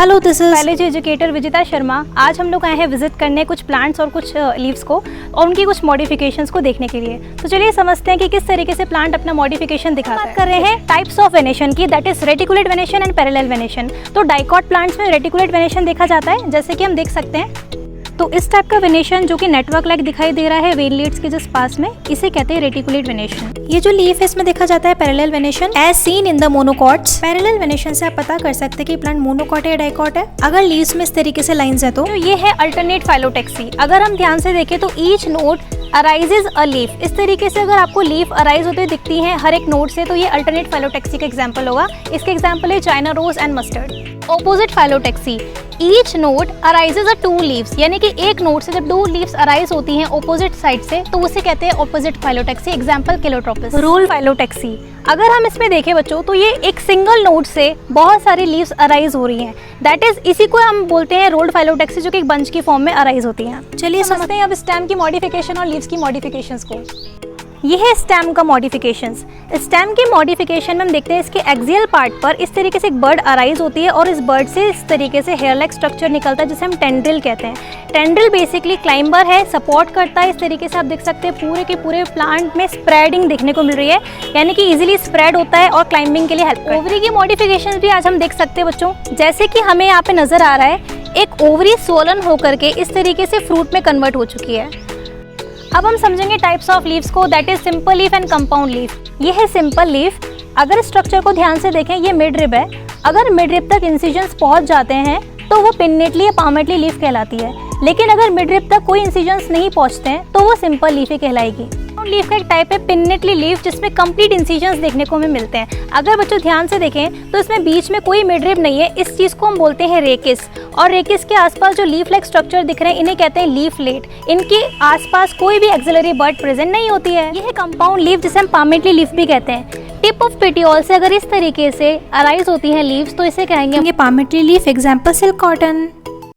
Hello, this is biology educator Vijita Sharma. आज हम लोग आए हैं विजिट करने कुछ प्लांट्स और कुछ लीव्स को और उनकी कुछ मॉडिफिकेशंस को देखने के लिए। तो चलिए समझते हैं कि किस तरीके से प्लांट अपना मॉडिफिकेशन दिखाता है। बात कर रहे हैं टाइप्स ऑफ वेनेशन की, that is reticulate venation and parallel venation. तो डाइकॉट प्लांट्स में रेटिकुलेट वेनेशन देखा जाता है, जैसे कि हम देख सकते हैं। तो इस टाइप का वेनेशन जो कि नेटवर्क लाइक दिखाई दे रहा है वेन लीड्स के जस्ट पास में, इसे कहते हैं रेटिकुलेट वेनेशन। ये जो लीफ है इसमें देखा जाता है parallel venation as seen in the monocots. Parallel venation से आप पता कर सकते हैं कि प्लांट मोनोकॉट है या डाइकॉट है, अगर लीव्स में इस तरीके से लाइंस है तो ये है अल्टरनेट फाइलोटेक्सी। अगर हम ध्यान से देखें तो each node arises a leaf. इस तरीके से अगर आपको लीफ अराइज होते दिखती हैं हर एक नोड से, तो ये अल्टरनेट फाइलोटेक्सी का एग्जांपल होगा। इसके एग्जांपल है China rose and mustard. Opposite phyllotaxy, each node arises a two leaves, यानी कि एक नोड से जब दो लीव्स अराइज होती हैं ऑपोजिट साइड से, तो उसे कहते हैं opposite phyllotaxy. Example calotropis. Whorl phyllotaxy, अगर हम इसमें देखें बच्चों तो ये एक सिंगल नोड से बहुत सारी लीव्स अराइज हो रही हैं, दैट इज इसी को हम बोलते हैं रोल्ड फाइलोटेक्सी, जो कि एक बंच की फॉर्म में अराइज होती हैं। चलिए समझते हैं अब स्टेम की मॉडिफिकेशन और लीव्स की मॉडिफिकेशंस को। ये है स्टेम का मॉडिफिकेशंस। स्टेम की मॉडिफिकेशन में हम देखते हैं इसके एक्सियल पार्ट पर इस तरीके से एक बर्ड अराइज होती है और इस बर्ड से इस तरीके से हेयर लाइक स्ट्रक्चर निकलता है, जिसे हम टेंड्रिल कहते हैं। टेंड्रिल बेसिकली क्लाइंबर है, सपोर्ट करता है। इस तरीके से आप देख सकते हैं पूरे के पूरे प्लांट में स्प्रेडिंग देखने को मिल रही है, यानी कि इजीली स्प्रेड होता है और क्लाइंबिंग के लिए हेल्प करता है। ओवरी की मॉडिफिकेशन भी आज हम देख सकते हैं बच्चों, जैसे कि हमें यहाँ पे नजर आ रहा है एक ओवरी स्वोलन होकर के इस तरीके से फ्रूट में कन्वर्ट हो चुकी है। अब हम समझेंगे टाइप्स ऑफ लीव्स को, that is simple leaf and compound leaf. ये है सिंपल लीफ। अगर स्ट्रक्चर को ध्यान से देखें, ये मिड रिब है। अगर मिड रिब तक इंसिजन्स पहुंच जाते हैं तो वो पिन्नेटली या पामेटली लीफ कहलाती है, लेकिन अगर मिड रिब तक कोई इंसिजन्स नहीं पहुंचते हैं तो वो सिंपल लीफ ही कहलाएगी। लीफ का एक टाइप है पिन्नेटली लीफ, जिसमें कंप्लीट इंसिजन्स देखने को हमें मिलते हैं। अगर बच्चों ध्यान से देखें तो इसमें बीच में कोई मिड रिब नहीं है, इस चीज को हम बोलते हैं रेकिस। और रेकिस के आसपास जो लीफ लाइक स्ट्रक्चर दिख रहे हैं इन्हें कहते हैं लीफलेट। इनके आसपास कोई भी एक्सिलरी बर्ड प्रेजेंट नहीं होती है। यह है कंपाउंड लीफ, जिसे हम पामेटली लीफ भी कहते हैं। टिप ऑफ पेटियोल से अगर इस तरीके से अराइज होती है लीव्स, तो इसे कहेंगे palmately leaf. Example silk cotton.